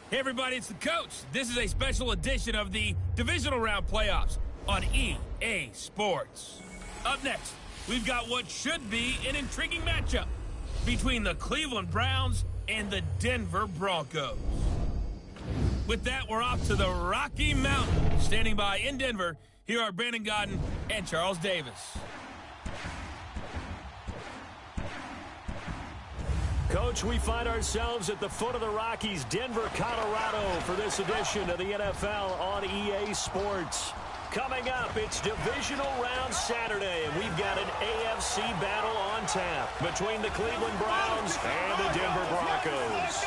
Hey everybody, it's the coach. This is a special edition of the Divisional Round Playoffs on EA Sports. Up next, we've got what should be an intriguing matchup between the Cleveland Browns and the Denver Broncos. With that, we're off to the Rocky Mountains. Standing by in Denver, here are Brandon Gaudin and Charles Davis. Coach, we find ourselves at the foot of the Rockies, Denver, Colorado, for this edition of the NFL on EA Sports. Coming up, it's Divisional Round Saturday, and we've got an AFC battle on tap between the Cleveland Browns and the Denver Broncos.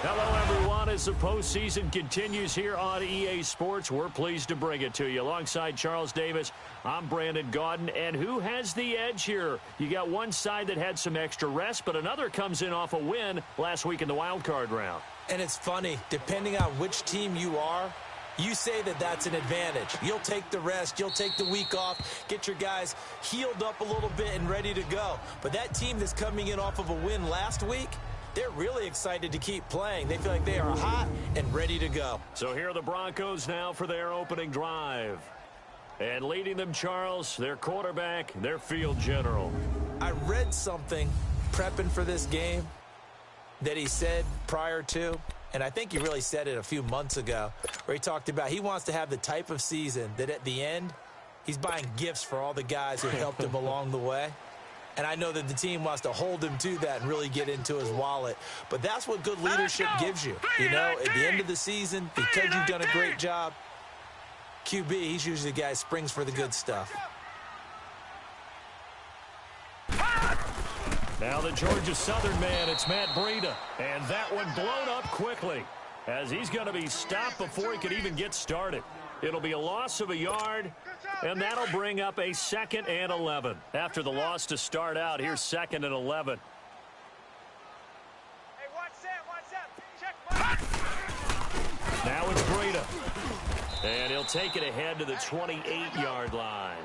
Hello, everyone. As the postseason continues here on EA Sports, we're pleased to bring it to you. Alongside Charles Davis, I'm Brandon Gaudin. And who has the edge here? You got one side that had some extra rest, but another comes in off a win last week in the wild card round. And it's funny, depending on which team you are, you say that that's an advantage. You'll take the rest, you'll take the week off, get your guys healed up a little bit and ready to go. But that team that's coming in off of a win last week, they're really excited to keep playing. They feel like they are hot and ready to go. So here are the Broncos now for their opening drive. And leading them, Charles, their quarterback, their field general. I read something prepping for this game that he said prior to, and I think he really said it a few months ago, where he talked about he wants to have the type of season that at the end, he's buying gifts for all the guys who helped him along the way. And I know that the team wants to hold him to that and really get into his wallet. But that's what good leadership gives you. You know, at the end of the season, because you've done a great job, QB, he's usually the guy who springs for the good stuff. Now the Georgia Southern man, it's Matt Breida. And that one blown up quickly as he's going to be stopped before he could even get started. It'll be a loss of a yard, and that'll bring up a 2nd and 11. After the loss to start out, here's 2nd and 11. Hey, watch that. Check. Now it's Breida. And he'll take it ahead to the 28-yard line.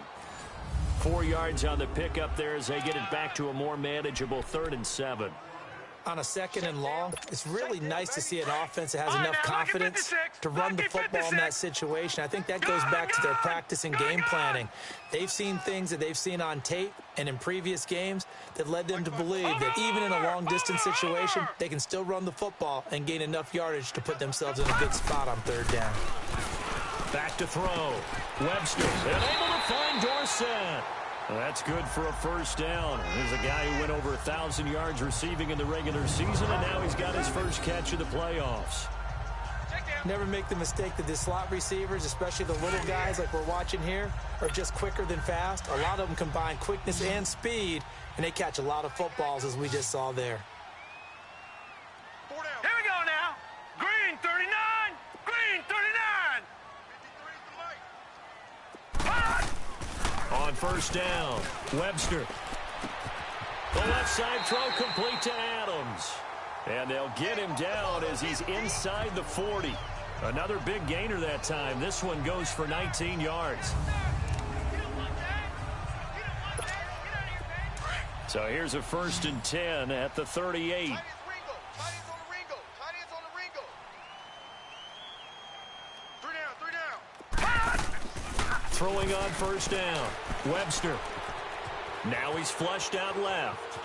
4 yards on the pickup there as they get it back to a more manageable 3rd and 7. On a 2nd and long, it's really nice to see an offense that has enough confidence to run the football in that situation. I think that goes back to their practice and game planning. They've seen things that they've seen on tape and in previous games that led them to believe that even in a long-distance situation, they can still run the football and gain enough yardage to put themselves in a good spot on 3rd down. Back to throw. Webster, and able to find Dorsett. That's good for a 1st down. There's a guy who went over 1,000 yards receiving in the regular season, and now he's got his first catch of the playoffs. Never make the mistake that the slot receivers, especially the little guys like we're watching here, are just quicker than fast. A lot of them combine quickness and speed, and they catch a lot of footballs, as we just saw there. Here we go now. Green 39. Green 39. On 1st down, Webster. The left side throw complete to Adams. And they'll get him down as he's inside the 40. Another big gainer that time. This one goes for 19 yards. So here's a 1st and 10 at the 38. Throwing on 1st down. Webster. Now he's flushed out left.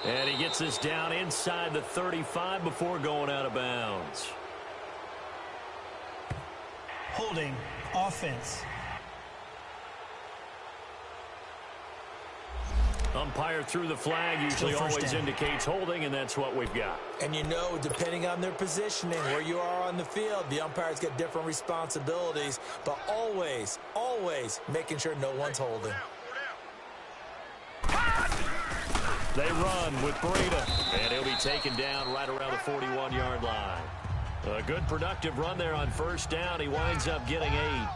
And he gets us down inside the 35 before going out of bounds. Holding offense. Umpire threw the flag, usually always indicates holding, and that's what we've got. And you know, depending on their positioning, where you are on the field, the umpire's got different responsibilities, but always, always making sure no one's holding. They run with Breida, and he'll be taken down right around the 41-yard line. A good productive run there on 1st down. He winds up getting 8.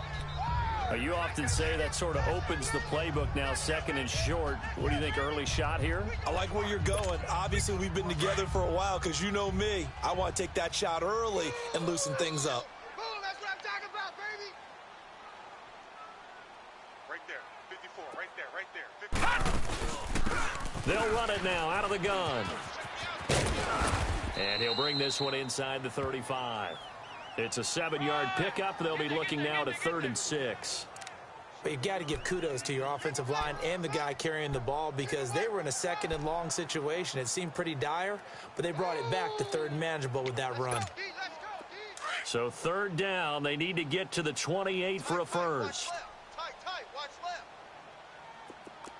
You often say that sort of opens the playbook now, 2nd and short. What do you think, early shot here? I like where you're going. Obviously, we've been together for a while because you know me. I want to take that shot early and loosen things up. Boom, that's what I'm talking about, baby. Right there, 54, right there, 54. They'll run it now out of the gun. And he'll bring this one inside the 35. It's a 7-yard pickup. They'll be looking now to 3rd and 6. But you've got to give kudos to your offensive line and the guy carrying the ball because they were in a 2nd and long situation. It seemed pretty dire, but they brought it back to 3rd and manageable with that run. So 3rd down, they need to get to the 28 for a first. Tight, watch left.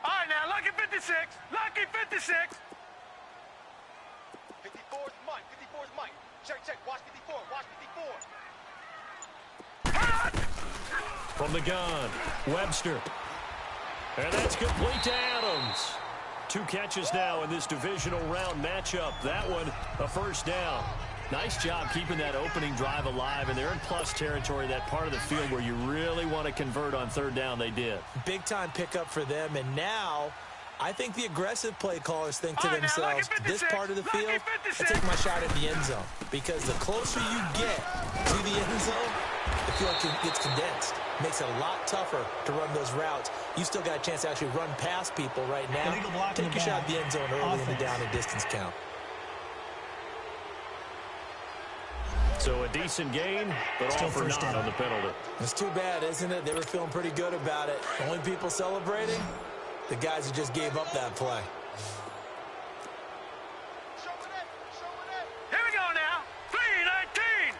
All right, now, lucky 56. Lucky 56. 54's Mike. 54's Mike. Check. Watch 54. Watch 54. From the gun, Webster. And that's complete to Adams. 2 catches now in this divisional round matchup. That one, a first down. Nice job keeping that opening drive alive, and they're in plus territory, that part of the field where you really want to convert on 3rd down. They did. Big-time pickup for them, and now I think the aggressive play callers think to themselves, this part of the field, I take my shot at the end zone, because the closer you get to the end zone, the field gets condensed. Makes it a lot tougher to run those routes. You still got a chance to actually run past people right now. Take your shot at the end zone early in the down and distance count. So a decent gain, but all for naught on the penalty. It's too bad, isn't it? They were feeling pretty good about it. The only people celebrating, the guys who just gave up that play. Here we go now. 3-19.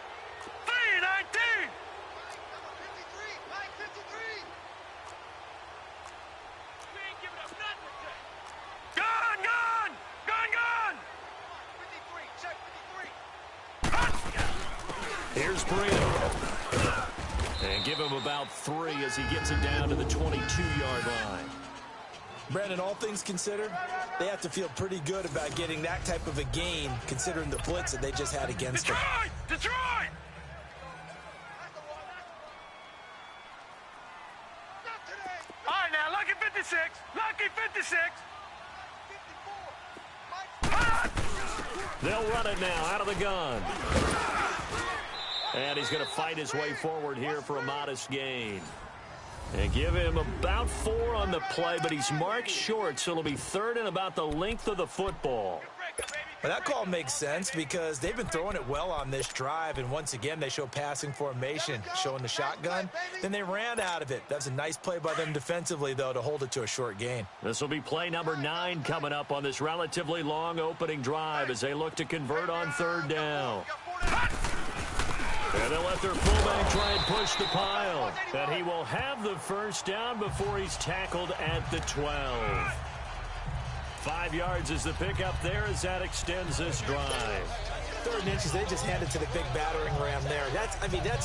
3-19. 53. We ain't giving up nothing. Gone. 53. Check 53. Here's Brito. And give him about 3 as he gets it down to the 22-yard line. Brandon, all things considered, they have to feel pretty good about getting that type of a gain, considering the blitz that they just had against them. Detroit! All right, now, lucky 56. Lucky 56. 54. They'll run it now out of the gun. And he's going to fight his way forward here for a modest gain. And give him about 4 on the play, but he's marked short, so it'll be 3rd and about the length of the football. Well, that call makes sense because they've been throwing it well on this drive, and once again, they show passing formation, showing the shotgun. Then they ran out of it. That's a nice play by them defensively, though, to hold it to a short gain. This will be play number 9 coming up on this relatively long opening drive as they look to convert on 3rd down. And they'll let their fullback try and push the pile. And he will have the first down before he's tackled at the 12. 5 yards is the pickup there as that extends this drive. 3rd and inches, they just handed to the big battering ram there. That's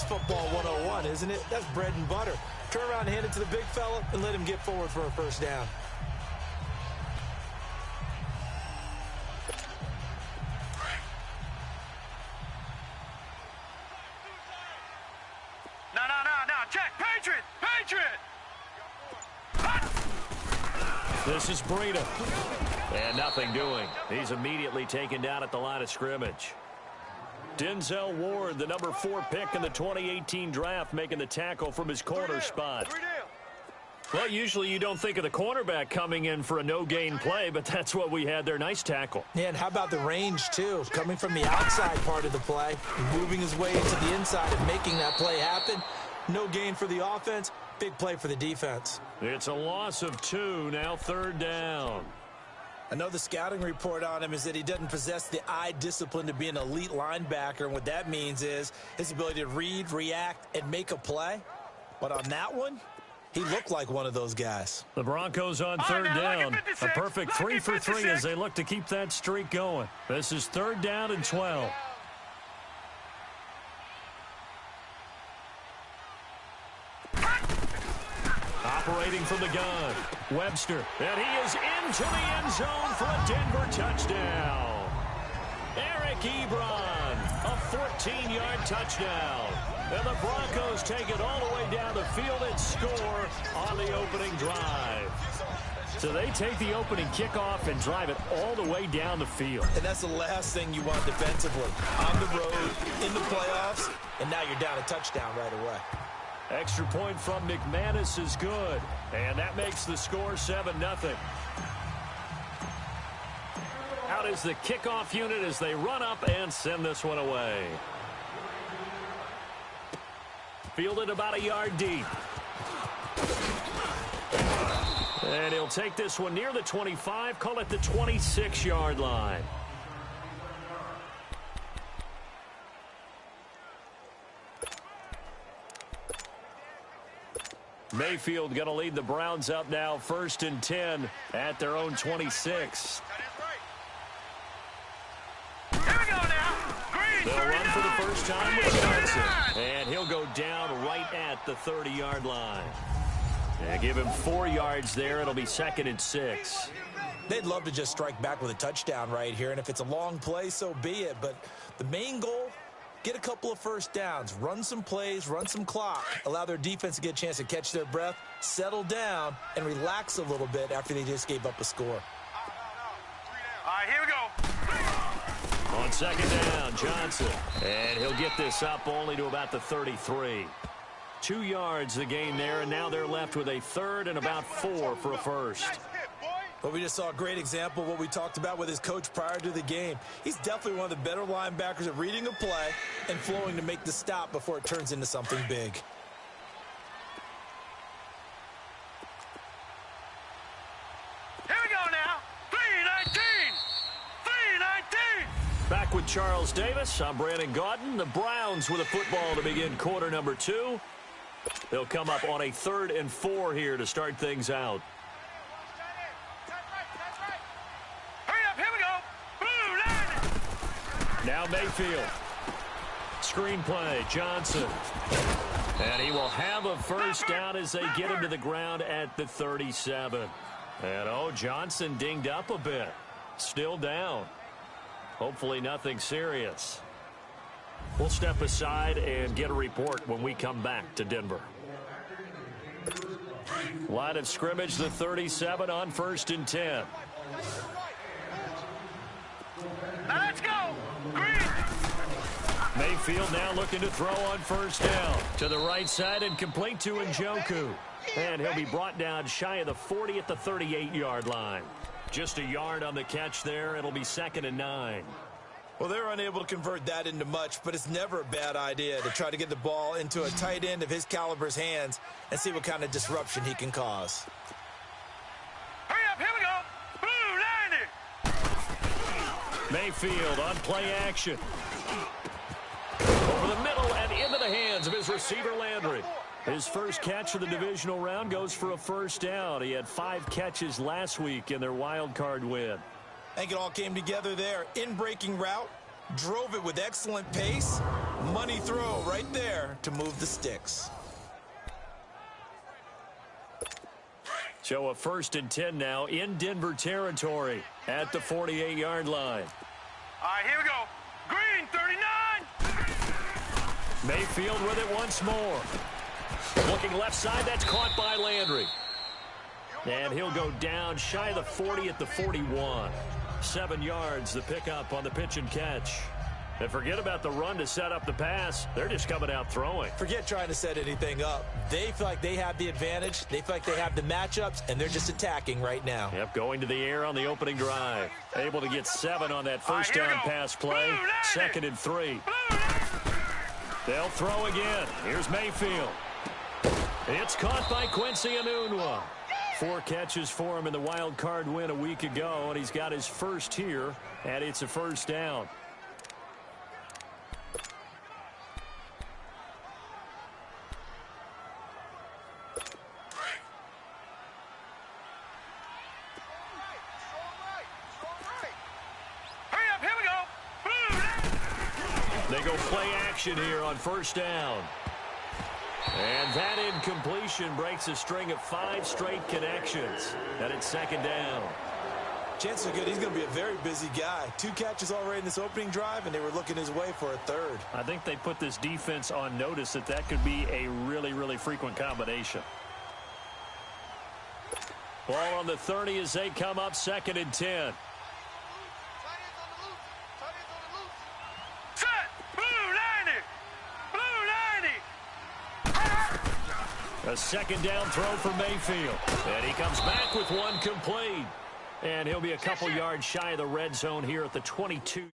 football 101, isn't it? That's bread and butter. Turn around and hand it to the big fella and let him get forward for a first down. No. Check. Patriot. This is Brito. And nothing doing. He's immediately taken down at the line of scrimmage. Denzel Ward, the number 4 pick in the 2018 draft, making the tackle from his corner spot. Well, usually you don't think of the cornerback coming in for a no-gain play, but that's what we had there. Nice tackle. Yeah, and how about the range, too? Coming from the outside part of the play, moving his way into the inside and making that play happen. No gain for the offense, big play for the defense. It's a loss of 2, now 3rd down. I know the scouting report on him is that he doesn't possess the eye discipline to be an elite linebacker, and what that means is his ability to read, react, and make a play. But on that one, he looked like one of those guys. The Broncos on 3rd down. A perfect 3 for 3 as they look to keep that streak going. This is 3rd down and 12. Operating from the gun, Webster. And he is into the end zone for a Denver touchdown. Eric Ebron, a 14-yard touchdown. And the Broncos take it all the way down the field and score on the opening drive. So they take the opening kickoff and drive it all the way down the field. And that's the last thing you want defensively. On the road, in the playoffs, and now you're down a touchdown right away. Extra point from McManus is good. And that makes the score 7-0. Out out as the kickoff unit as they run up and send this one away. Fielded about a yard deep. And he'll take this one near the 25, call it the 26-yard line. Mayfield going to lead the Browns up now, 1st and 10 at their own 26. They'll run for the first time with Johnson. And he'll go down right at the 30-yard line. Yeah, give him 4 yards there. It'll be 2nd and 6. They'd love to just strike back with a touchdown right here, and if it's a long play, so be it. But the main goal, get a couple of first downs, run some plays, run some clock, allow their defense to get a chance to catch their breath, settle down, and relax a little bit after they just gave up a score. All right, here we go. On 2nd down, Johnson. And he'll get this up only to about the 33. 2 yards the game there, and now they're left with a 3rd and about 4 for a first. But we just saw a great example of what we talked about with his coach prior to the game. He's definitely one of the better linebackers at reading a play and flowing to make the stop before it turns into something big. Here we go now. 3-19. 3-19. Back with Charles Davis. I'm Brandon Gaudin. The Browns with a football to begin quarter number 2. They'll come up on a 3rd and 4 here to start things out. Now Mayfield. Screenplay, Johnson. And he will have a first down as they get him to the ground at the 37. And, Johnson dinged up a bit. Still down. Hopefully nothing serious. We'll step aside and get a report when we come back to Denver. Line of scrimmage, the 37 on 1st and 10. Now let's go. Green. Mayfield now looking to throw on 1st down. To the right side and complete to Njoku. And he'll be brought down shy of the 40 at the 38-yard line. Just a yard on the catch there. It'll be 2nd and 9. Well, they're unable to convert that into much, but it's never a bad idea to try to get the ball into a tight end of his caliber's hands and see what kind of disruption he can cause. Hurry up, here we go. Blue 90. Mayfield on play action. Over the middle and into the hands of his receiver Landry. His first catch of the divisional round goes for a first down. He had 5 catches last week in their wild card win. I think it all came together there. In-breaking route, drove it with excellent pace. Money throw right there to move the sticks. So a 1st and 10 now in Denver territory at the 48-yard line. All right, here we go. Green 39. Mayfield with it once more. Looking left side, that's caught by Landry. And he'll go down shy of the 40 at the 41. 7 yards, the pickup on the pitch and catch. And forget about the run to set up the pass. They're just coming out throwing. Forget trying to set anything up. They feel like they have the advantage. They feel like they have the matchups, and they're just attacking right now. Yep, going to the air on the opening drive. Able to get 7 on that first down pass play. 2nd and 3. They'll throw again. Here's Mayfield. It's caught by Quincy Enunwa. 4 catches for him in the wild card win a week ago, and he's got his first here, and it's a first down. Hurry up, here we go. They go play action here on first down. And that incompletion breaks a string of 5 straight connections. And it's 2nd down. Chances are good he's going to be a very busy guy. 2 catches already in this opening drive, and they were looking his way for a 3rd. I think they put this defense on notice that could be a really, really frequent combination. Ball on the 30 as they come up 2nd and 10. A 2nd down throw for Mayfield. And he comes back with one complete. And he'll be a couple yards shy of the red zone here at the 22-yard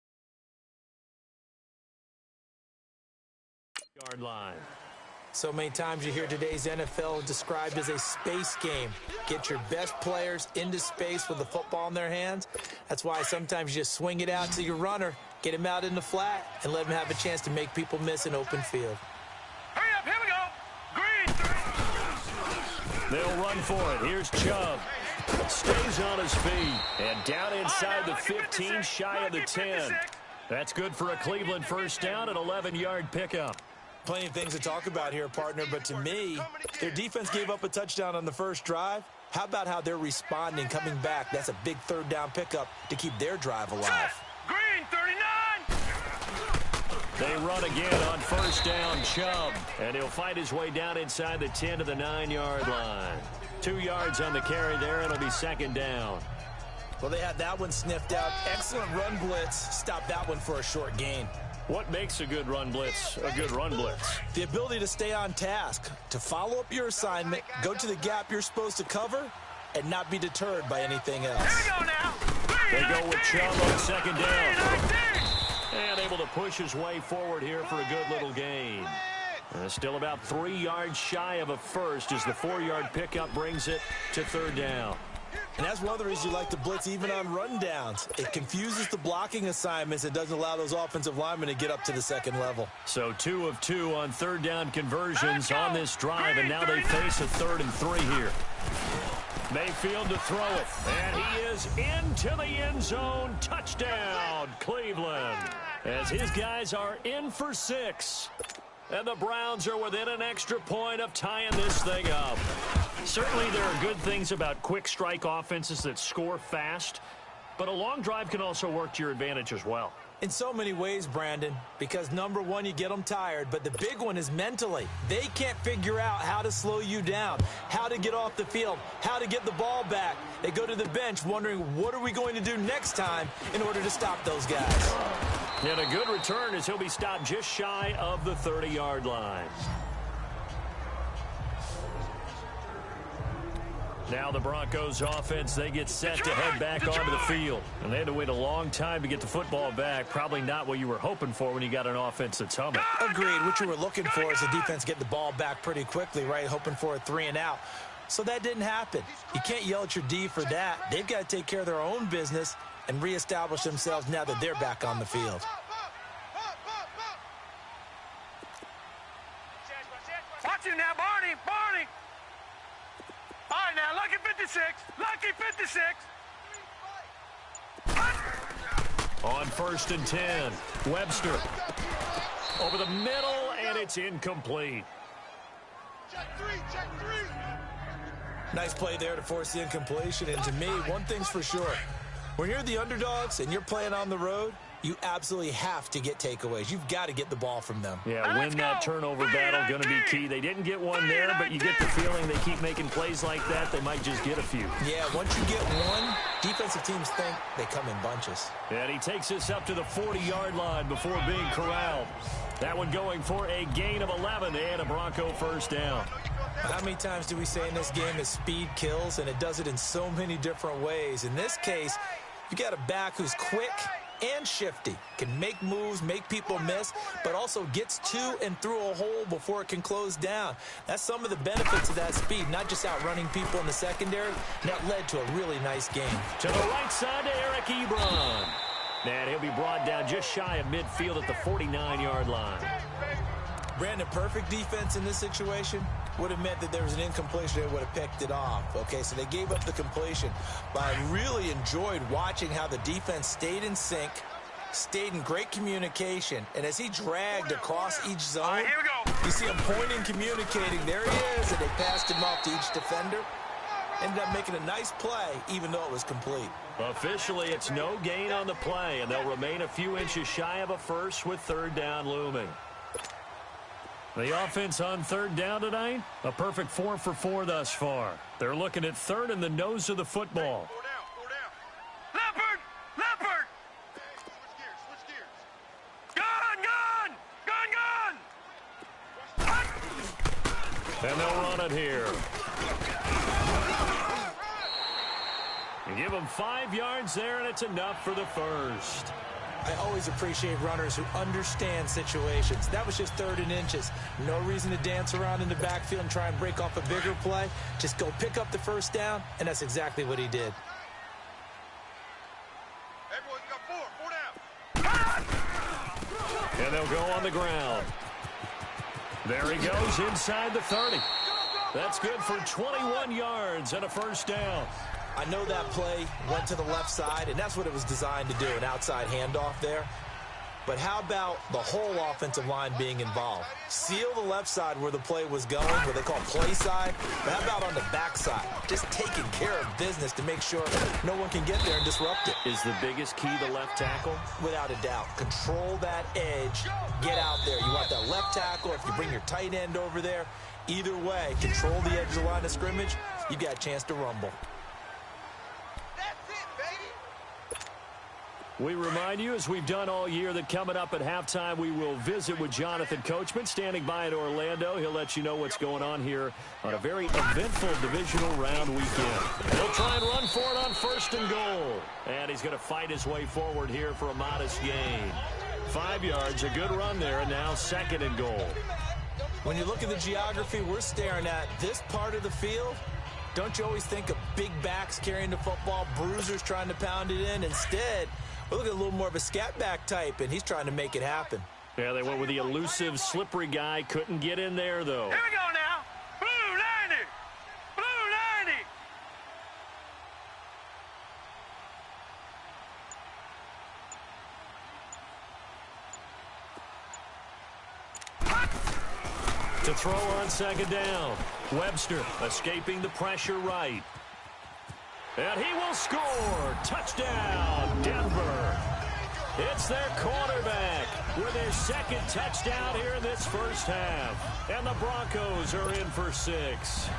line. So many times you hear today's NFL described as a space game. Get your best players into space with the football in their hands. That's why sometimes you just swing it out to your runner, get him out in the flat, and let him have a chance to make people miss an open field. Hurry up, here we go. Green. They'll run for it. Here's Chubb. Stays on his feet. And down inside the 15, shy of the 10. That's good for a Cleveland first down, an 11-yard pickup. Plenty of things to talk about here, partner, but to me, their defense gave up a touchdown on the first drive. How about how they're responding, coming back? That's a big third down pickup to keep their drive alive. Green, 39. They run again on first down, Chubb, and he'll fight his way down inside the 10 to the 9-yard line. 2 yards on the carry there, and it'll be second down. Well, they had that one sniffed out. Excellent run blitz. Stopped that one for a short gain. What makes a good run blitz a good run blitz? The ability to stay on task, to follow up your assignment, go to the gap you're supposed to cover, and not be deterred by anything else. Here we go now. They go with Chubb on second down. And able to push his way forward here for a good little gain. Still about 3 yards shy of a first as the 4-yard pickup brings it to third down. And that's one of the reasons you like to blitz even on run downs. It confuses the blocking assignments. It doesn't allow those offensive linemen to get up to the second level. So 2 of 2 on third down conversions on this drive, and now they face a 3rd and 3 here. Mayfield to throw it, and he is into the end zone. Touchdown, Cleveland, as his guys are in for 6. And the Browns are within an extra point of tying this thing up. Certainly there are good things about quick strike offenses that score fast, but a long drive can also work to your advantage as well. In so many ways, Brandon, because number one, you get them tired, but the big one is mentally. They can't figure out how to slow you down, how to get off the field, how to get the ball back. They go to the bench wondering, what are we going to do next time in order to stop those guys? And a good return as he'll be stopped just shy of the 30-yard line. Now the Broncos offense, they get set to head back onto the field. And they had to wait a long time to get the football back. Probably not what you were hoping for when you got an offense that's humming. Agreed. What you were looking for is the defense get the ball back pretty quickly, right? Hoping for a 3 and out. So that didn't happen. You can't yell at your D for that. They've got to take care of their own business and reestablish themselves now that they're back on the field. Watch him now, Barney. Barney. All right, now, lucky 56. Lucky 56. On 1st and 10, Webster over the middle, and it's incomplete. Check three. Nice play there to force the incompletion. And to me, one thing's for sure. When you're the underdogs and you're playing on the road, you absolutely have to get takeaways. You've got to get the ball from them. Yeah, win that turnover battle, going to be key. They didn't get one there, but you get the feeling they keep making plays like that, they might just get a few. Yeah, once you get one, defensive teams think they come in bunches. And he takes us up to the 40-yard line before being corralled. That one going for a gain of 11 and a Bronco first down. How many times do we say in this game is speed kills, and it does it in so many different ways. In this case, you got a back who's quick and shifty, can make moves, make people miss, but also gets to and through a hole before it can close down. That's some of the benefits of that speed, not just outrunning people in the secondary. And that led to a really nice game. To the right side to Eric Ebron. And he'll be brought down just shy of midfield at the 49-yard line. Brandon, perfect defense in this situation would have meant that there was an incompletion. They would have picked it off. Okay, so they gave up the completion. But I really enjoyed watching how the defense stayed in sync, stayed in great communication. And as he dragged across each zone, All right, here we go. you see him pointing, communicating. There he is, and they passed him off to each defender. Ended up making a nice play, even though it was complete. Officially, it's no gain on the play, and they'll remain a few inches shy of a first with third down looming. The offense on third down tonight, a perfect 4 for 4 thus far. They're looking at third in the nose of the football. 4 down. Leopard. Switch gears. And they'll run it here. Give him 5 yards there, and it's enough for the first. I always appreciate runners who understand situations. That was just 3rd and inches. No reason to dance around in the backfield and try and break off a bigger play. Just go pick up the first down, and that's exactly what he did. Everyone's got 4 down. And they'll go on the ground. There he goes inside the 30. That's good for 21 yards and a first down. I know that play went to the left side, and that's what it was designed to do, an outside handoff there. But how about the whole offensive line being involved? Seal the left side where the play was going, what they call play side. But how about on the back side? Just taking care of business to make sure no one can get there and disrupt it. Is the biggest key the left tackle? Without a doubt. Control that edge. Get out there. You want that left tackle. If you bring your tight end over there, either way, control the edge of the line of scrimmage, you got a chance to rumble. We remind you, as we've done all year, that coming up at halftime, we will visit with Jonathan Coachman, standing by in Orlando. He'll let you know what's going on here on a very eventful divisional round weekend. He'll try and run for it on 1st and goal. And he's going to fight his way forward here for a modest gain. 5 yards, a good run there, and now 2nd and goal. When you look at the geography we're staring at, this part of the field, don't you always think of big backs carrying the football, bruisers trying to pound it in? Instead, we're looking at a little more of a scat back type, and he's trying to make it happen. Yeah, they went with the elusive, slippery guy. Couldn't get in there, though. Here we go now. Blue 90. Blue 90. To throw on 2nd down. Webster escaping the pressure right. And he will score. Touchdown, Denver. It's their quarterback with his 2nd touchdown here in this first half. And the Broncos are in for 6.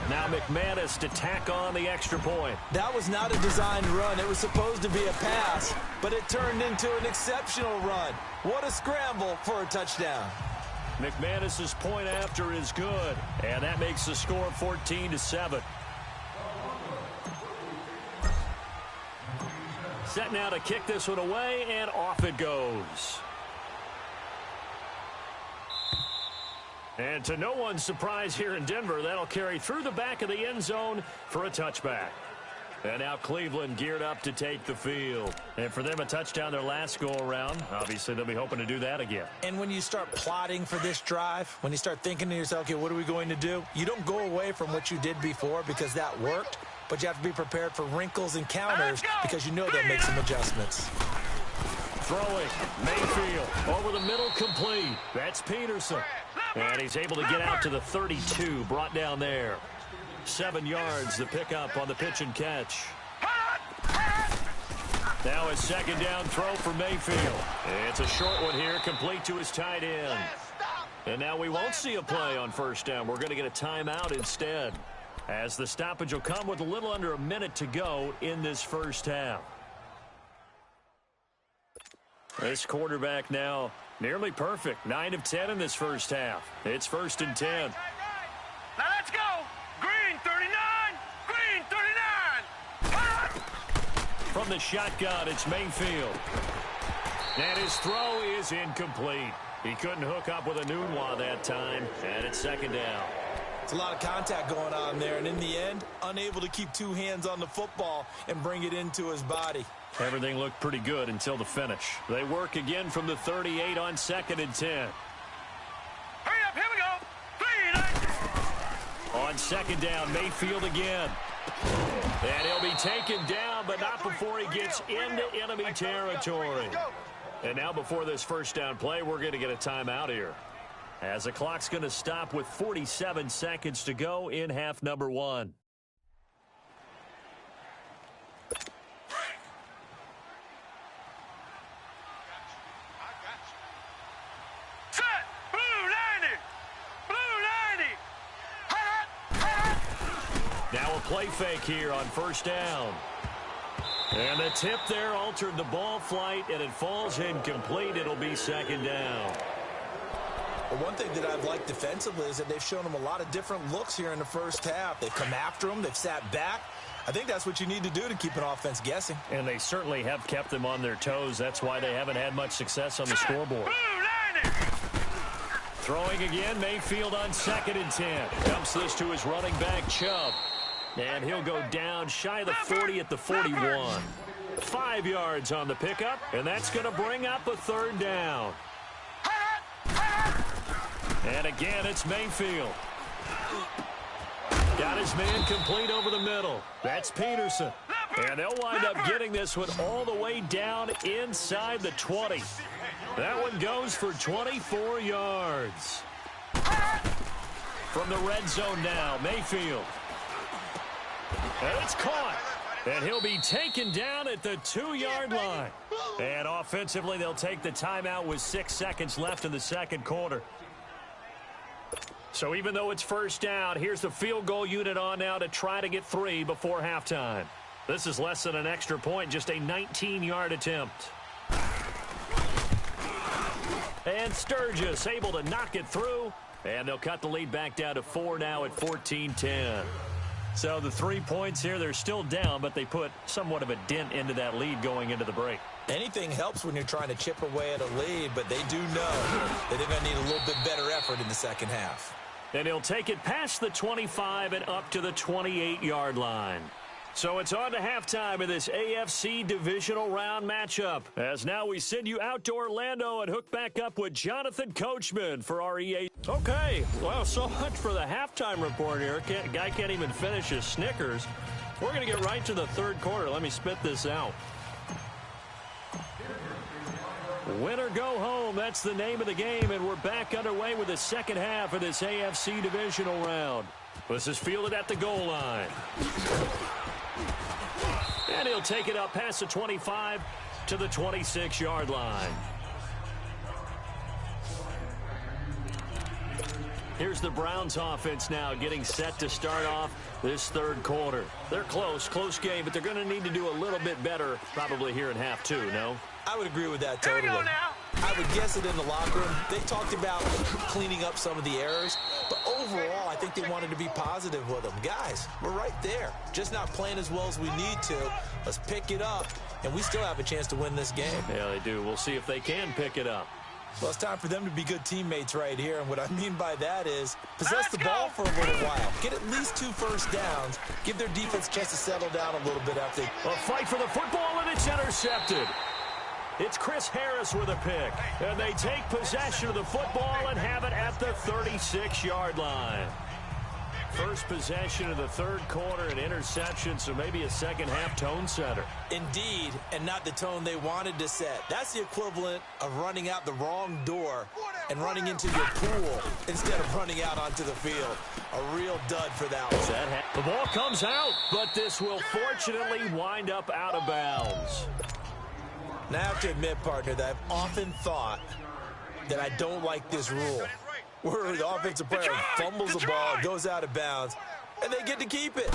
Now McManus to tack on the extra point. That was not a designed run. It was supposed to be a pass, but it turned into an exceptional run. What a scramble for a touchdown. McManus's point after is good, and that makes the score 14-7. Set now to kick this one away, and off it goes. And to no one's surprise here in Denver, that'll carry through the back of the end zone for a touchback. And now Cleveland geared up to take the field. And for them, a touchdown their last go-around. Obviously, they'll be hoping to do that again. And when you start plotting for this drive, when you start thinking to yourself, okay, what are we going to do? You don't go away from what you did before because that worked, but you have to be prepared for wrinkles and counters because you know they'll make some adjustments. Throwing, Mayfield, over the middle, complete. That's Peterson. And he's able to get out to the 32, brought down there. 7 yards, the pickup on the pitch and catch. Now a 2nd down throw for Mayfield. It's a short one here, complete to his tight end. And now we won't see a play on 1st down. We're going to get a timeout instead, as the stoppage will come with a little under a minute to go in this first half. This quarterback now nearly perfect. 9 of 10 in this first half. It's 1st and 10. Now let's go. Green 39. Green 39. From the shotgun, it's Mayfield. And his throw is incomplete. He couldn't hook up with a Nunwa that time, and it's 2nd down. It's a lot of contact going on there, and in the end, unable to keep 2 hands on the football and bring it into his body. Everything looked pretty good until the finish. They work again from the 38 on 2nd and 10. Hurry up, here we go. 3 On 2nd down, Mayfield again. And he'll be taken down, but not before he gets into enemy territory. And now before this 1st down play, we're going to get a timeout here, as the clock's going to stop with 47 seconds to go in half number 1. Set. Blue 90. Blue 90. Now a play fake here on 1st down. And the tip there altered the ball flight, and it falls incomplete. It'll be 2nd down. Well, one thing that I've liked defensively is that they've shown them a lot of different looks here in the first half. They've come after them. They've sat back. I think that's what you need to do to keep an offense guessing. And they certainly have kept them on their toes. That's why they haven't had much success on the scoreboard. Throwing again, Mayfield on 2nd and 10. Dumps this to his running back, Chubb. And he'll go down shy of the 40 at the 41. 5 yards on the pickup, and that's going to bring up a 3rd down. And again, it's Mayfield. Got his man complete over the middle. That's Peterson. And they'll wind up getting this one all the way down inside the 20. That one goes for 24 yards. From the red zone now, Mayfield. And it's caught. And he'll be taken down at the 2-yard line. And offensively, they'll take the timeout with 6 seconds left in the 2nd quarter. So even though it's 1st down, here's the field goal unit on now to try to get 3 before halftime. This is less than an extra point, just a 19-yard attempt. And Sturgis able to knock it through, and they'll cut the lead back down to 4 now at 14-10. So the 3 points here, they're still down, but they put somewhat of a dent into that lead going into the break. Anything helps when you're trying to chip away at a lead, but they do know that they're going to need a little bit better effort in the 2nd half. And he'll take it past the 25 and up to the 28-yard line. So it's on to halftime of this AFC divisional round matchup. As now we send you out to Orlando and hook back up with Jonathan Coachman for our EA. Okay, well, so much for the halftime report here. Guy can't even finish his Snickers. We're going to get right to the 3rd quarter. Let me spit this out. Win or go home, that's the name of the game, and we're back underway with the 2nd half of this AFC divisional round. This is fielded at the goal line. And he'll take it up past the 25 to the 26-yard line. Here's the Browns offense now getting set to start off this 3rd quarter. They're close game, but they're going to need to do a little bit better probably here in half 2, no? I would agree with that totally. I would guess it in the locker room. They talked about cleaning up some of the errors, but overall, I think they wanted to be positive with them. Guys, we're right there. Just not playing as well as we need to. Let's pick it up, and we still have a chance to win this game. Yeah, they do. We'll see if they can pick it up. Well, it's time for them to be good teammates right here, and what I mean by that is possess the ball for a little while. Get at least 2 first downs. Give their defense a chance to settle down a little bit after. A fight for the football, and it's intercepted. It's Chris Harris with a pick, and they take possession of the football and have it at the 36-yard line. First possession of the 3rd quarter, an interception, so maybe a 2nd half tone setter. Indeed, and not the tone they wanted to set. That's the equivalent of running out the wrong door and running into your pool instead of running out onto the field. A real dud for that one. The ball comes out, but this will fortunately wind up out of bounds. Now, I have to admit, partner, that I've often thought that I don't like this rule, where the offensive player fumbles the ball, goes out of bounds, and they get to keep it.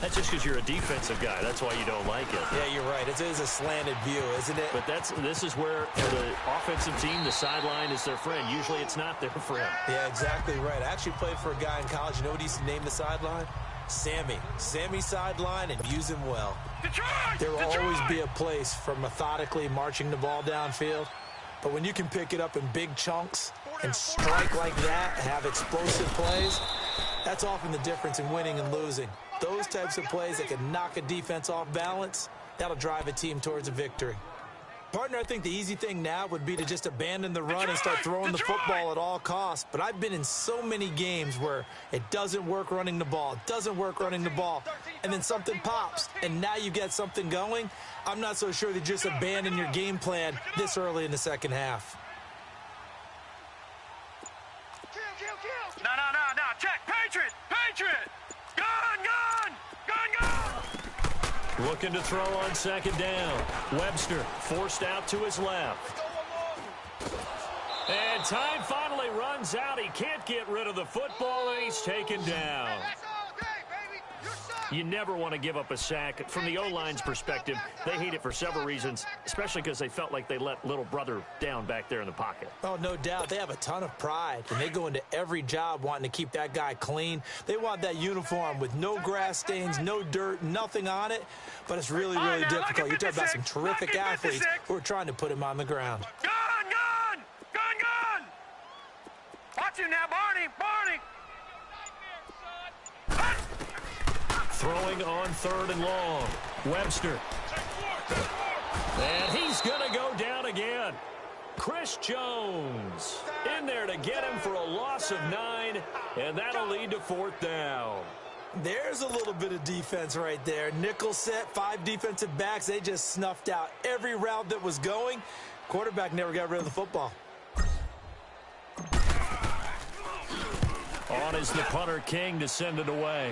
That's just because you're a defensive guy. That's why you don't like it. Yeah, you're right. It is a slanted view, isn't it? But this is where, for the offensive team, the sideline is their friend. Usually it's not their friend. Yeah, exactly right. I actually played for a guy in college. You know what he used to name the sideline? Sammy. Sammy sideline, and use him well. There will always be a place for methodically marching the ball downfield. But when you can pick it up in big chunks and strike like that, have explosive plays, that's often the difference in winning and losing. Those types of plays that can knock a defense off balance, that'll drive a team towards a victory. Partner, I think the easy thing now would be to just abandon the run and start throwing the football at all costs. But I've been in so many games where it doesn't work running the ball, and then something pops, and now you get something going. I'm not so sure that just abandon your game plan this early in the 2nd half. No. Check. Patriot. Gun. Looking to throw on 2nd down. Webster forced out to his left. And time finally runs out. He can't get rid of the football, and he's taken down. You never want to give up a sack. From the O-line's perspective, they hate it for several reasons, especially because they felt like they let little brother down back there in the pocket. Oh, no doubt. They have a ton of pride, and they go into every job wanting to keep that guy clean. They want that uniform with no grass stains, no dirt, nothing on it, but it's really, really difficult. You're talking about some terrific athletes who are trying to put him on the ground. Gun! Watch him now, Barney! Throwing on 3rd and long. Webster. And he's going to go down again. Chris Jones in there to get him for a loss of 9, and that'll lead to 4th down. There's a little bit of defense right there. Nickel set, 5 defensive backs. They just snuffed out every route that was going. Quarterback never got rid of the football. On is the punter, King, to send it away.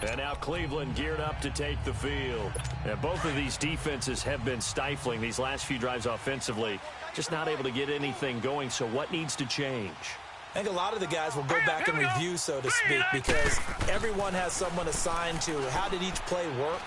And now Cleveland geared up to take the field. And both of these defenses have been stifling these last few drives offensively. Just not able to get anything going, so what needs to change? I think a lot of the guys will go back and review, so to speak, because everyone has someone assigned to how did each play work.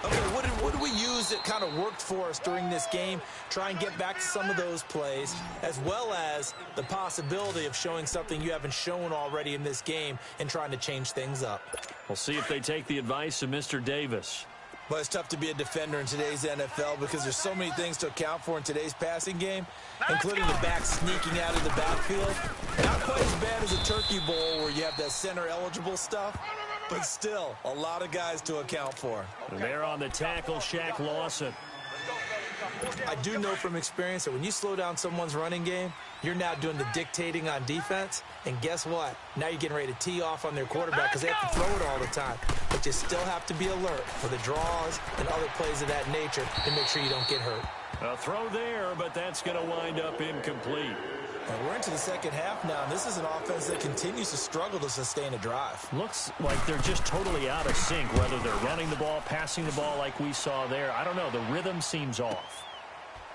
Okay, what did we use that kind of worked for us during this game? Try and get back to some of those plays, as well as the possibility of showing something you haven't shown already in this game and trying to change things up. We'll see if they take the advice of Mr. Davis. Well, it's tough to be a defender in today's NFL because there's so many things to account for in today's passing game, including the back sneaking out of the backfield. Not quite as bad as a turkey bowl where you have that center-eligible stuff, but still a lot of guys to account for. And they're on the tackle, Shaq Lawson. I do know from experience that when you slow down someone's running game, you're now doing the dictating on defense. And guess what? Now you're getting ready to tee off on their quarterback because they have to throw it all the time. But you still have to be alert for the draws and other plays of that nature to make sure you don't get hurt. A throw there, but that's going to wind up incomplete. And we're into the second half now, and this is an offense that continues to struggle to sustain a drive. Looks like they're just totally out of sync, whether they're running the ball, passing the ball like we saw there. I don't know. The rhythm seems off.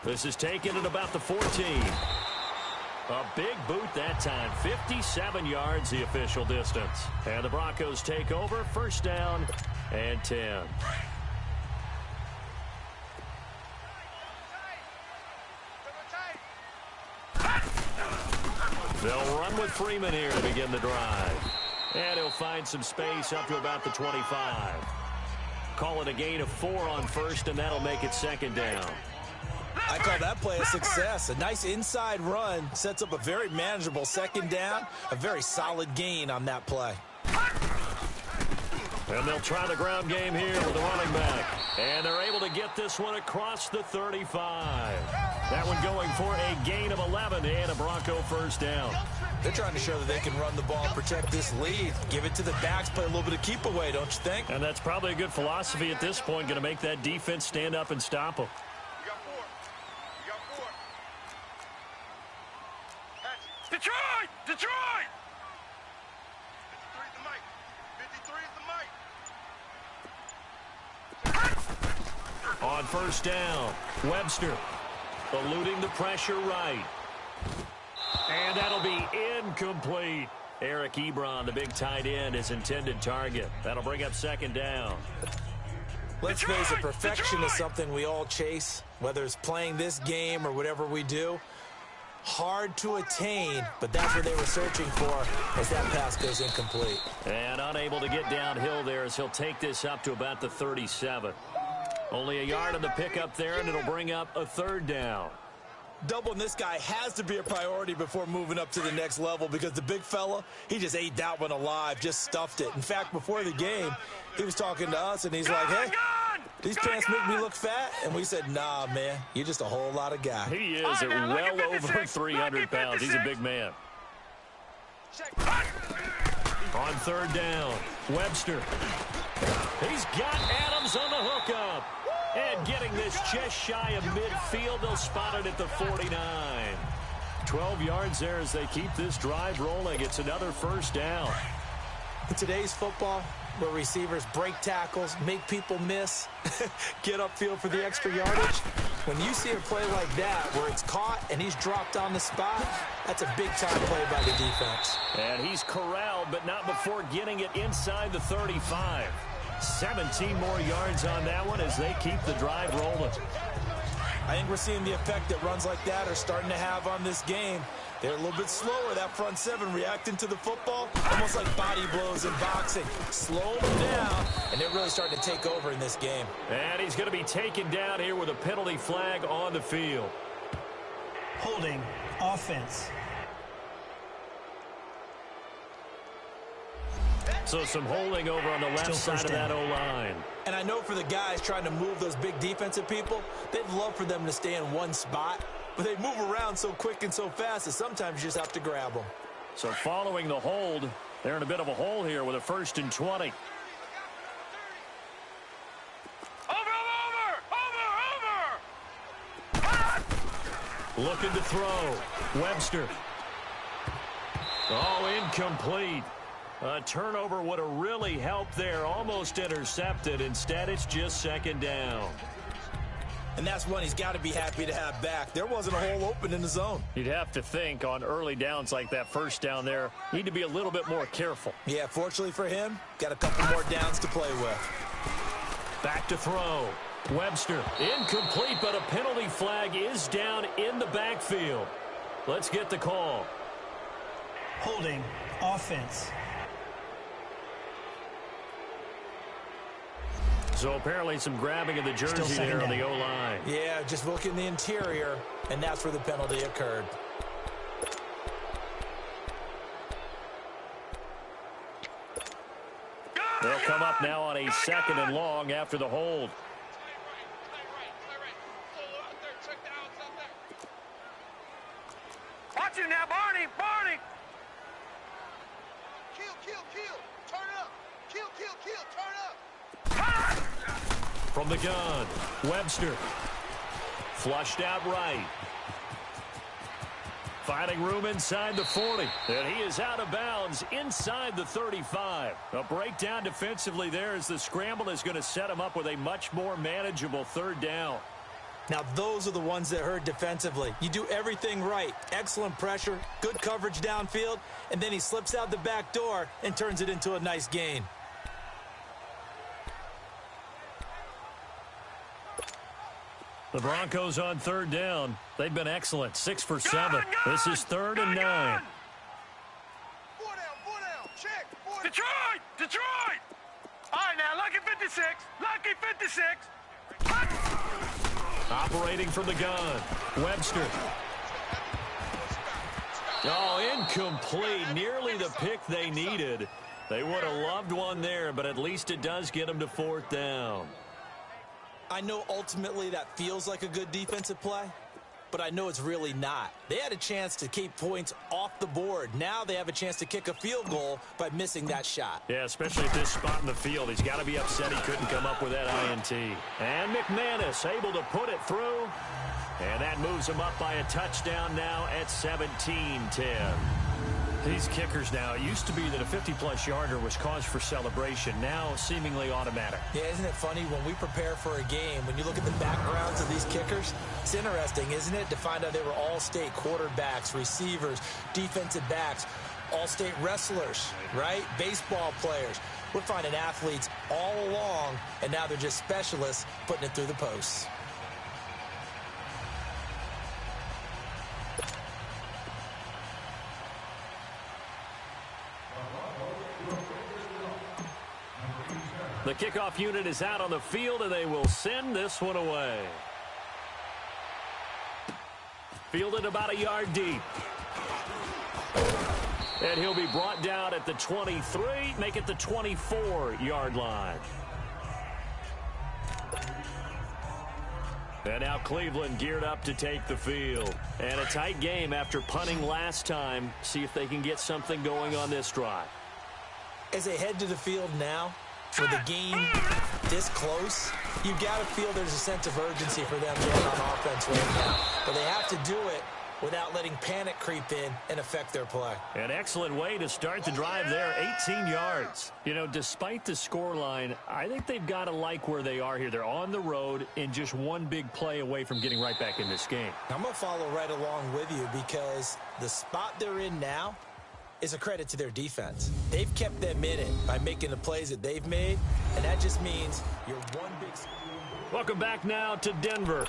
This is taken at about the 14. A big boot that time. 57 yards, the official distance. And the Broncos take over. 1st down and 10. They'll run with Freeman here to begin the drive. And he'll find some space up to about the 25. Call it a gain of 4 on 1st, and that'll make it 2nd down. I call that play a success. A nice inside run sets up a very manageable 2nd down. A very solid gain on that play. And they'll try the ground game here with the running back. And they're able to get this one across the 35. That one going for a gain of 11 and a Bronco 1st down. They're trying to show that they can run the ball and protect this lead. Give it to the backs, play a little bit of keep away, don't you think? And that's probably a good philosophy at this point, going to make that defense stand up and stop them. Detroit! 53 is the mic. On 1st down, Webster eluding the pressure right. And that'll be incomplete. Eric Ebron, the big tight end, his intended target. That'll bring up 2nd down. Let's face it, perfection is something we all chase, whether it's playing this game or whatever we do. Hard to attain, but that's what they were searching for as that pass goes incomplete. And unable to get downhill there as he'll take this up to about the 37. Only a yard on the pickup there, and it'll bring up a 3rd down. Doubling this guy has to be a priority before moving up to the next level because the big fella, he just ate that one alive, just stuffed it. In fact, before the game, he was talking to us, and he's like, hey, these pants make me look fat? And we said, nah, man, you're just a whole lot of guy. He is at well over 300 pounds. He's a big man. On 3rd down, Webster. He's got Adams on the hookup. And getting this just shy of midfield, they'll spot it at the 49. 12 yards there as they keep this drive rolling. It's another 1st down. In today's football, where receivers break tackles, make people miss, get upfield for the extra yardage, When you see a play like that where it's caught and he's dropped on the spot, that's a big-time play by the defense. And he's corralled, but not before getting it inside the 35. 17 more yards on that one as they keep the drive rolling. I think we're seeing the effect that runs like that are starting to have on this game. They're a little bit slower, that front seven, reacting to the football, almost like body blows in boxing. Slow them down, and they're really starting to take over in this game. And he's going to be taken down here with a penalty flag on the field. Holding offense. So some holding over on the left side of that O-line. And I know for the guys trying to move those big defensive people, they'd love for them to stay in one spot, but they move around so quick and so fast that sometimes you just have to grab them. So following the hold, they're in a bit of a hole here with a 1st and 20. Looking to throw. Webster. Oh, incomplete. A turnover would have really helped there. Almost intercepted. Instead, it's just 2nd down. And that's one he's got to be happy to have back. There wasn't a hole open in the zone. You'd have to think on early downs like that 1st down there, need to be a little bit more careful. Yeah, fortunately for him, got a couple more downs to play with. Back to throw. Webster, incomplete, but a penalty flag is down in the backfield. Let's get the call. Holding offense. So apparently some grabbing of the jersey there on the O-line. Yeah, just look in the interior, and that's where the penalty occurred. They'll come up now on a 2nd and long after the hold. Watch it now, Barney! Barney! Kill! Turn it up! Kill! Turn it up! From the gun, Webster. Flushed out right. Finding room inside the 40. And he is out of bounds inside the 35. A breakdown defensively there as the scramble is going to set him up with a much more manageable 3rd down. Now, those are the ones that hurt defensively. You do everything right. Excellent pressure, good coverage downfield, and then he slips out the back door and turns it into a nice gain. The Broncos on 3rd down. They've been excellent. 6 for 7. This is 3rd and 9. 4 down. Check. Detroit! All right, now, lucky 56. Lucky 56. Operating from the gun. Webster. Oh, incomplete. Nearly the pick they needed. They would have loved one there, but at least it does get them to 4th down. I know ultimately that feels like a good defensive play, but I know it's really not. They had a chance to keep points off the board. Now they have a chance to kick a field goal by missing that shot. Yeah, especially at this spot in the field. He's got to be upset he couldn't come up with that INT. And McManus able to put it through. And that moves him up by a touchdown now at 17-10. These kickers now, it used to be that a 50-plus yarder was cause for celebration. Now seemingly automatic. Yeah, isn't it funny when we prepare for a game, when you look at the backgrounds of these kickers, it's interesting, isn't it, to find out they were all-state quarterbacks, receivers, defensive backs, all-state wrestlers, right? Baseball players. We're finding athletes all along, and now they're just specialists putting it through the posts. The kickoff unit is out on the field, and they will send this one away. Fielded about a yard deep. And he'll be brought down at the 23, make it the 24-yard line. And now Cleveland geared up to take the field. And a tight game after punting last time. See if they can get something going on this drive. As they head to the field now, with the game this close, you've got to feel there's a sense of urgency for them getting on offense right now. But they have to do it without letting panic creep in and affect their play. An excellent way to start the drive there, 18 yards. You know, despite the scoreline, I think they've got to like where they are here. They're on the road and just one big play away from getting right back in this game. I'm going to follow right along with you because the spot they're in now is a credit to their defense. They've kept them in it by making the plays that they've made, and that just means you're one big... Welcome back now to Denver.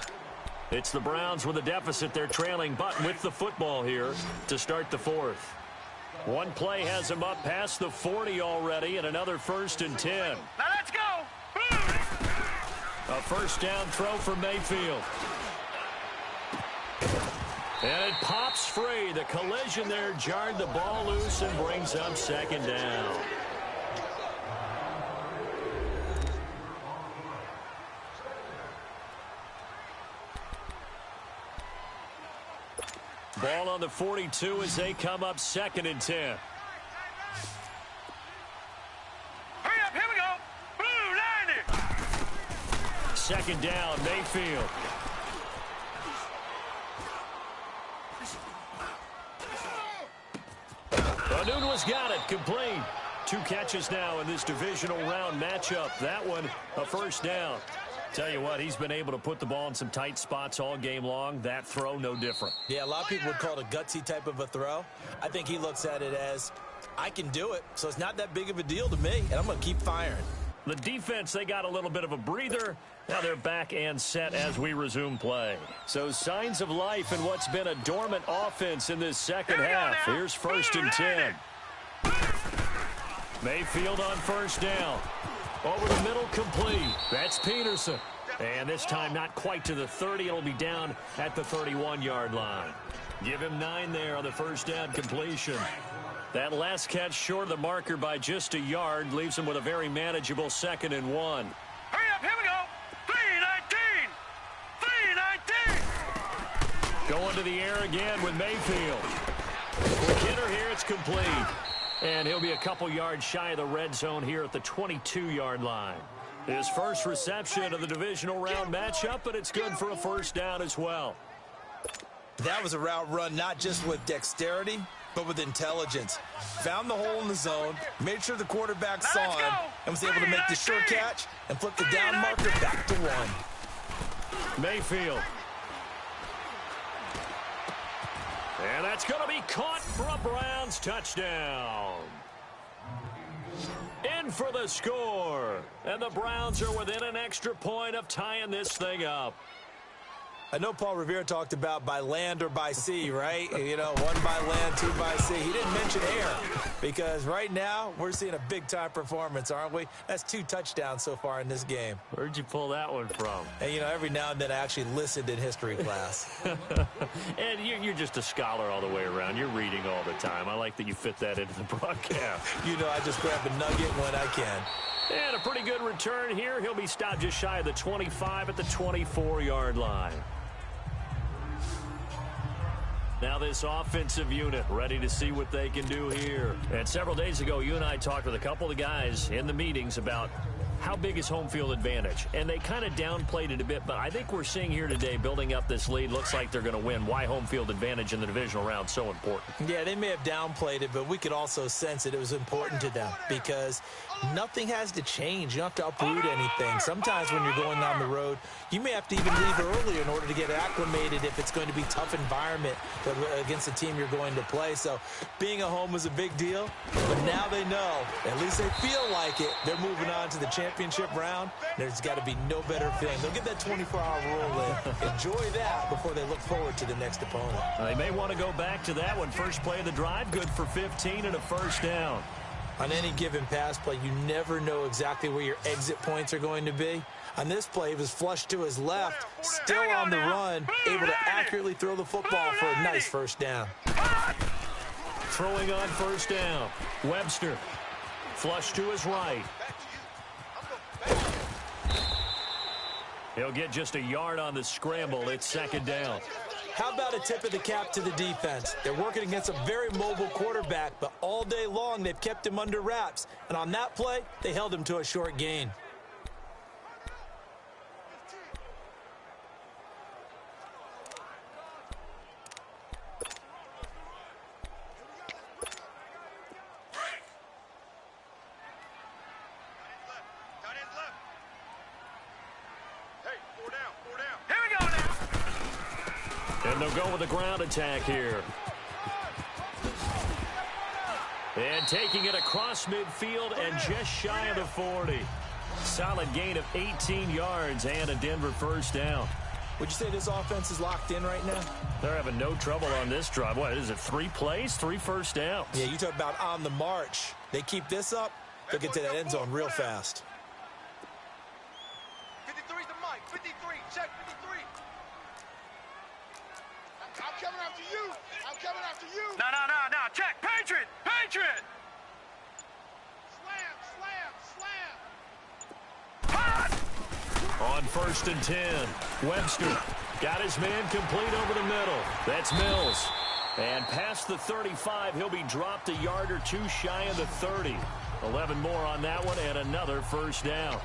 It's the Browns with a deficit. They're trailing, but with the football here to start the fourth. One play has them up past the 40 already, and another 1st and 10. Now let's go. A first down throw for Mayfield. And it pops free. The collision there jarred the ball loose and brings up 2nd down. Ball on the 42 as they come up 2nd and 10. Hurry up, here we go. Blue 90. 2nd down, Mayfield. Anunwa's got it, complete. 2 catches now in this divisional round matchup. That one, a first down. Tell you what, he's been able to put the ball in some tight spots all game long. That throw, no different. Yeah, a lot of people would call it a gutsy type of a throw. I think he looks at it as, I can do it, so it's not that big of a deal to me, and I'm going to keep firing. The defense, they got a little bit of a breather. Now they're back and set as we resume play. So signs of life in what's been a dormant offense in this second half. Here's 1st and 10. Mayfield on first down. Over the middle, complete. That's Peterson. And this time not quite to the 30. It'll be down at the 31-yard line. Give him 9 there on the first down completion. That last catch short of the marker by just a yard leaves him with a very manageable 2nd and 1. Hurry up, here we go. 319. 319. Going to the air again with Mayfield. For Kidder here, it's complete. And he'll be a couple yards shy of the red zone here at the 22-yard line. His first reception of the divisional round matchup, but it's good for a first down as well. That was a route run not just with dexterity, but with intelligence. Found the hole in the zone, made sure the quarterback saw him, and was able to make the short catch and flip the down marker back to 1. Mayfield. And that's going to be caught for a Browns touchdown. In for the score. And the Browns are within an extra point of tying this thing up. I know Paul Revere talked about by land or by sea, right? You know, 1 by land, 2 by sea. He didn't mention air because right now we're seeing a big-time performance, aren't we? That's 2 touchdowns so far in this game. Where'd you pull that one from? And, you know, every now and then I actually listened in history class. And you're just a scholar all the way around. You're reading all the time. I like that you fit that into the broadcast. You know, I just grab a nugget when I can. And a pretty good return here. He'll be stopped just shy of the 25 at the 24-yard line. Now this offensive unit ready to see what they can do here. And several days ago, you and I talked with a couple of guys in the meetings about how big is home field advantage. And they kind of downplayed it a bit, but I think we're seeing here today, building up this lead, looks like they're going to win. Why home field advantage in the divisional round so important? Yeah, they may have downplayed it, but we could also sense it was important to them because nothing has to change. You don't have to uproot anything. Sometimes when you're going on the road, you may have to even leave early in order to get acclimated if it's going to be a tough environment against the team you're going to play. So being at home was a big deal, but now they know, at least they feel like it, they're moving on to the championship round. There's got to be no better feeling. They'll get that 24-hour rule in. Enjoy that before they look forward to the next opponent. They may want to go back to that one. First play of the drive, good for 15 and a first down. On any given pass play, you never know exactly where your exit points are going to be. On this play, he was flushed to his left, still on the run, able to accurately throw the football for a nice first down. Throwing on first down, Webster. Flush to his right. He'll get just a yard on the scramble. It's second down. How about a tip of the cap to the defense? They're working against a very mobile quarterback, but all day long they've kept him under wraps. And on that play, they held him to a short gain. And they'll go with the ground attack here. And taking it across midfield and just shy of the 40. Solid gain of 18 yards and a Denver first down. Would you say this offense is locked in right now? They're having no trouble on this drive. What is it, 3 plays, 3 first downs? Yeah, you talk about on the march. They keep this up, they'll get to that end zone real fast. 53's the mic. 53. Check 53. I'm coming after you. I'm coming after you. No. Check. Patriot. Patriot. Slam. On 1st and 10, Webster got his man complete over the middle. That's Mills. And past the 35, he'll be dropped a yard or 2 shy of the 30. 11 more on that one and another first down.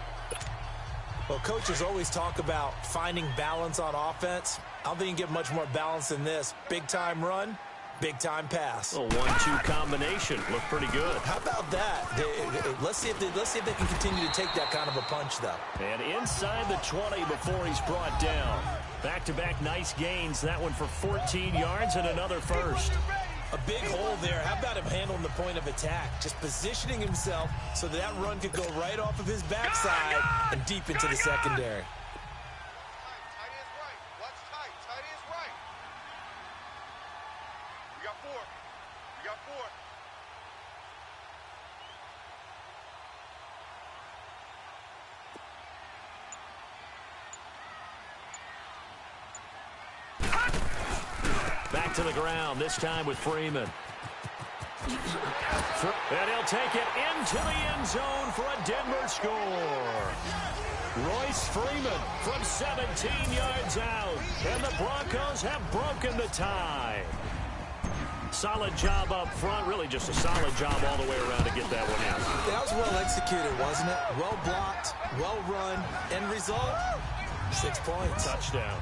Well, coaches always talk about finding balance on offense. I don't think you can get much more balance than this. Big-time run, big-time pass. A 1-2 combination. Looked pretty good. How about that? Let's see if they can continue to take that kind of a punch, though. And inside the 20 before he's brought down. Back-to-back nice gains. That one for 14 yards and another first. A big hole there. How about him handling the point of attack? Just positioning himself so that run could go right off of his backside and deep into the secondary. Tight end's right. Watch tight. Tight end's right. We got 4. We got 4. Back to the ground, this time with Freeman. And he'll take it into the end zone for a Denver score. Royce Freeman from 17 yards out. And the Broncos have broken the tie. Solid job up front. Really just a solid job all the way around to get that one out. That was well executed, wasn't it? Well blocked, well run. End result, 6 points. Touchdown.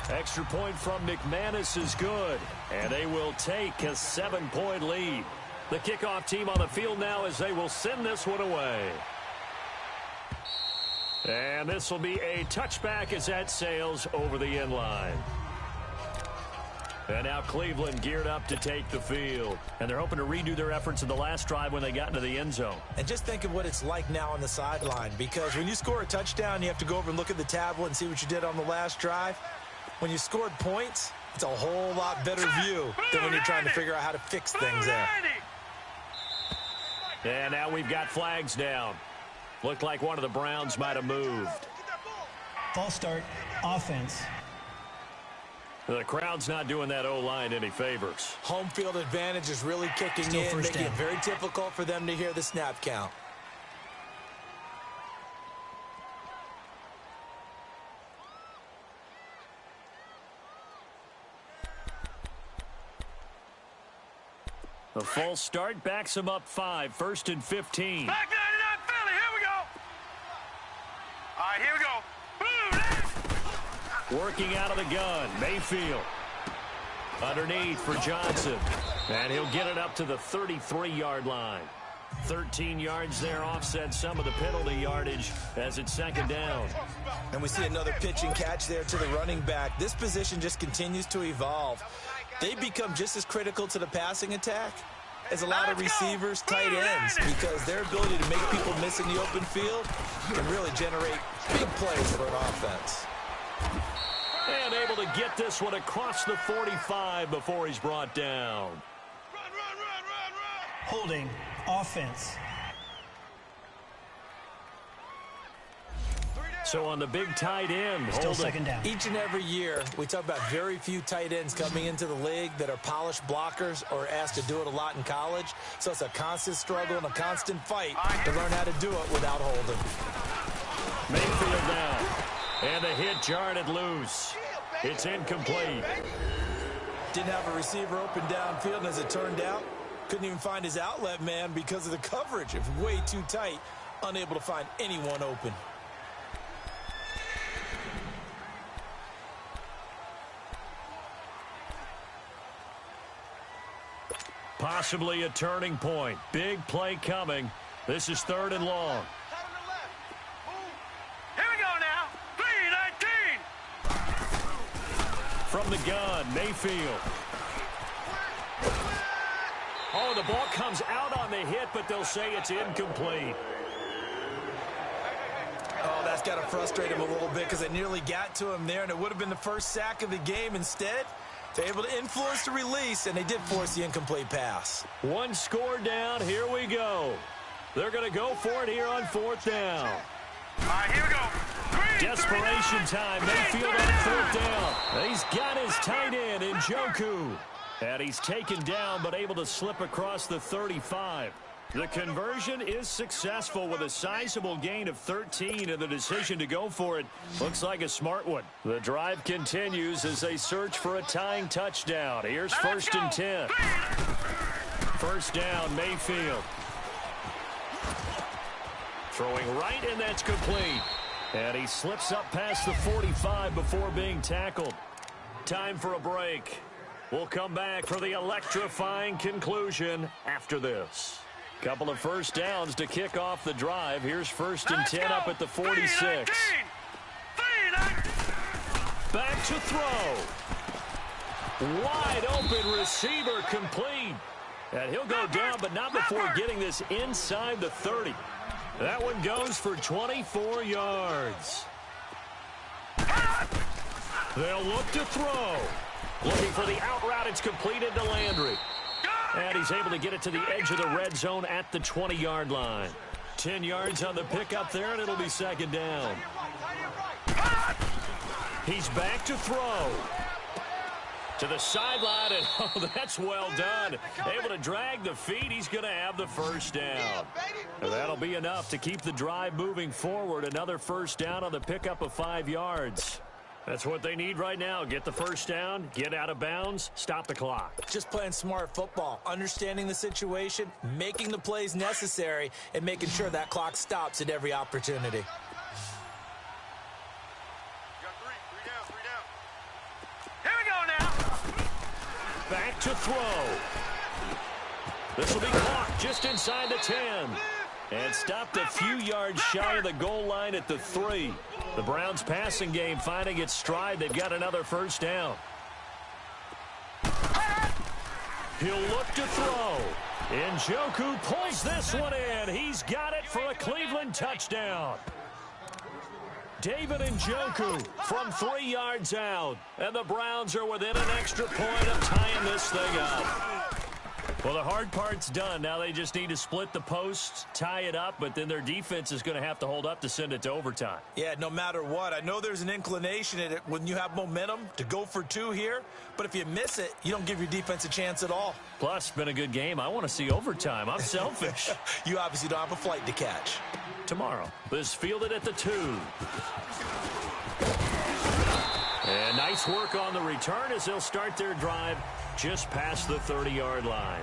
Extra point from McManus is good, and they will take a 7-point lead. The kickoff team on the field now as they will send this one away. And this will be a touchback as that sails over the end line. And now Cleveland geared up to take the field. And they're hoping to redo their efforts in the last drive when they got into the end zone. And just think of what it's like now on the sideline, because when you score a touchdown, you have to go over and look at the tablet and see what you did on the last drive. When you scored points, it's a whole lot better view than when you're trying to figure out how to fix things there. And now we've got flags down. Looked like one of the Browns might have moved. False start, offense. The crowd's not doing that O-line any favors. Home field advantage is really kicking in, making it very difficult for them to hear the snap count. The false start backs him up 5, 1st and 15. Back 99 Philly, here we go. All right, here we go. Working out of the gun, Mayfield. Underneath for Johnson. And he'll get it up to the 33-yard line. 13 yards there, offset some of the penalty yardage as it's 2nd down. And we see another pitch and catch there to the running back. This position just continues to evolve. They become just as critical to the passing attack as a lot of receivers, tight ends, because their ability to make people miss in the open field can really generate big plays for an offense. And able to get this one across the 45 before he's brought down. Run. Holding, offense. So on the big tight end, Still 2nd down. Each and every year, we talk about very few tight ends coming into the league that are polished blockers or asked to do it a lot in college. So it's a constant struggle and a constant fight to learn how to do it without holding. Mayfield down. And the hit jarred it loose. It's incomplete. Didn't have a receiver open downfield, and as it turned out, couldn't even find his outlet man because of the coverage. It was way too tight, unable to find anyone open. Possibly a turning point. Big play coming. This is 3rd and long. Here we go now. 3-19. From from the gun. Mayfield. Oh, the ball comes out on the hit, but they'll say it's incomplete. Oh, that's got to frustrate him a little bit because they nearly got to him there, and it would have been the first sack of the game. Instead, they're able to influence the release, and they did force the incomplete pass. One score down. Here we go. They're going to go for it here on 4th down. All right, here we go. Desperation time. Mayfield on 4th down. He's got his tight end, Njoku. And he's taken down, but able to slip across the 35. The conversion is successful with a sizable gain of 13, and the decision to go for it looks like a smart one. The drive continues as they search for a tying touchdown. Here's 1st and 10. 1st down, Mayfield. Throwing right, and that's complete. And he slips up past the 45 before being tackled. Time for a break. We'll come back for the electrifying conclusion after this. Couple of 1st downs to kick off the drive. Here's 1st and 10 up at the 46. Back to throw. Wide open receiver complete. And he'll go down, but not before getting this inside the 30. That one goes for 24 yards. They'll look to throw. Looking for the out route. It's completed to Landry. And he's able to get it to the edge of the red zone at the 20-yard line. 10 yards on the pickup there, and it'll be 2nd down. He's back to throw. To the sideline, and oh, that's well done. Able to drag the feet. He's going to have the 1st down. And that'll be enough to keep the drive moving forward. Another 1st down on the pickup of 5 yards. That's what they need right now. Get the 1st down, get out of bounds, stop the clock. Just playing smart football, understanding the situation, making the plays necessary, and making sure that clock stops at every opportunity. You got three down. Here we go now. Back to throw. This will be caught just inside the 10. And stopped a few yards shy of the goal line at the 3. The Browns' passing game finding its stride. They've got another 1st down. He'll look to throw. Njoku pulls this one in. He's got it for a Cleveland touchdown. David Njoku from 3 yards out. And the Browns are within an extra point of tying this thing up. Well, the hard part's done. Now they just need to split the posts, tie it up, but then their defense is going to have to hold up to send it to overtime. Yeah, no matter what. I know there's an inclination in it when you have momentum to go for 2 here, but if you miss it, you don't give your defense a chance at all. Plus, been a good game. I want to see overtime. I'm selfish. You obviously don't have a flight to catch. Tomorrow, this fielded at the 2. And nice work on the return as they'll start their drive just past the 30-yard line.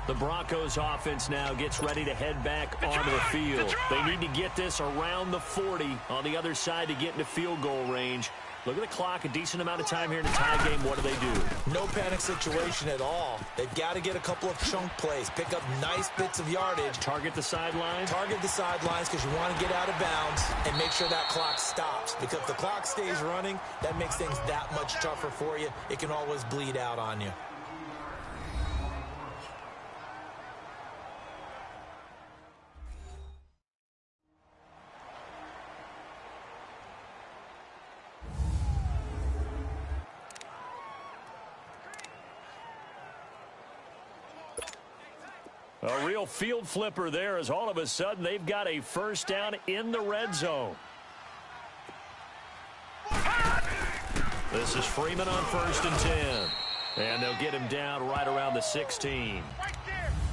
The Broncos offense now gets ready to head back onto the field. They need to get this around the 40 on the other side to get into field goal range. Look at the clock, a decent amount of time here in the tie game. What do? No panic situation at all. They've got to get a couple of chunk plays, pick up nice bits of yardage. Target the sidelines? Target the sidelines because you want to get out of bounds and make sure that clock stops. Because if the clock stays running, that makes things that much tougher for you. It can always bleed out on you. A real field flipper there as all of a sudden they've got a 1st down in the red zone. This is Freeman on 1st and 10. And they'll get him down right around the 16.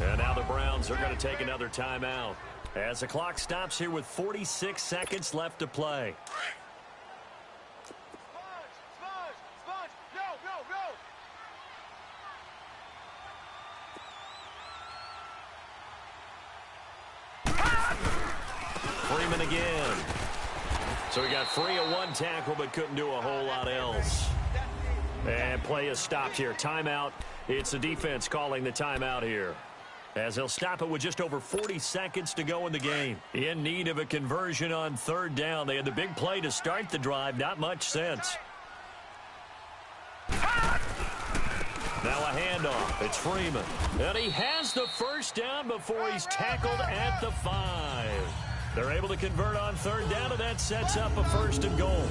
And now the Browns are going to take another timeout as the clock stops here with 46 seconds left to play. Freeman again. So he got free of 1 tackle but couldn't do a whole lot else. And play is stopped here. Timeout. It's the defense calling the timeout here. as he'll stop it with just over 40 seconds to go in the game. In need of a conversion on third down. They had the big play to start the drive. Not much sense. Now a handoff. It's Freeman. And he has the first down before he's tackled at the 5. They're able to convert on third down, and that sets up a 1st and goal.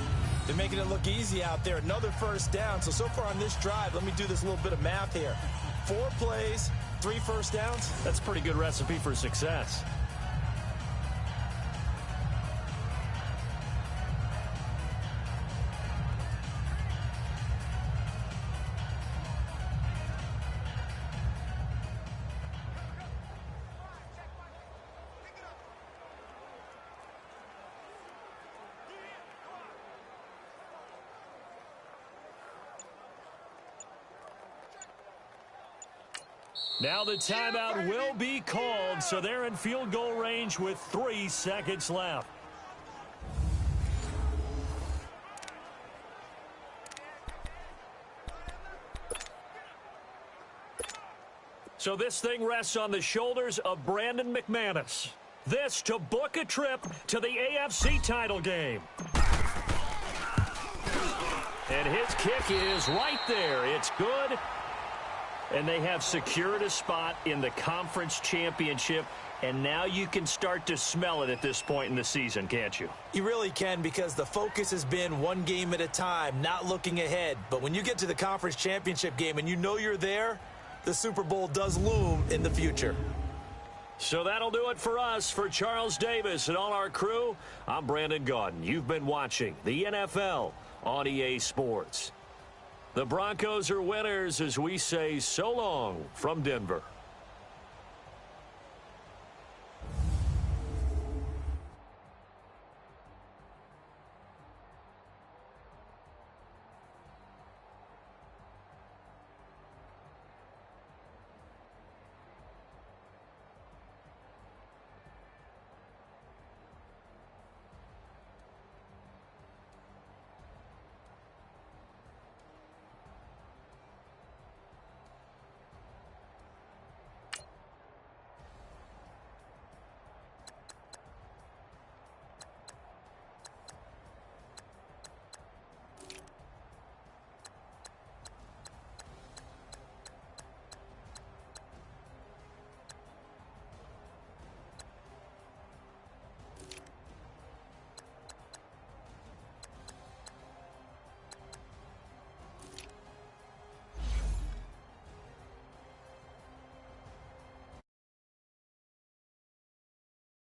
They're making it look easy out there. Another first down. So far on this drive, let me do this little bit of math here. 4 plays, 3 first downs. That's a pretty good recipe for success. Now the timeout will be called, so they're in field goal range with 3 seconds left. So this thing rests on the shoulders of Brandon McManus. This to book a trip to the AFC title game. And his kick is right there. It's good. And they have secured a spot in the conference championship. And now you can start to smell it at this point in the season, can't you? You really can, because the focus has been one game at a time, not looking ahead. But when you get to the conference championship game and you know you're there, the Super Bowl does loom in the future. So that'll do it for us. For Charles Davis and all our crew, I'm Brandon Gaudin. You've been watching the NFL on EA Sports. The Broncos are winners as we say so long from Denver.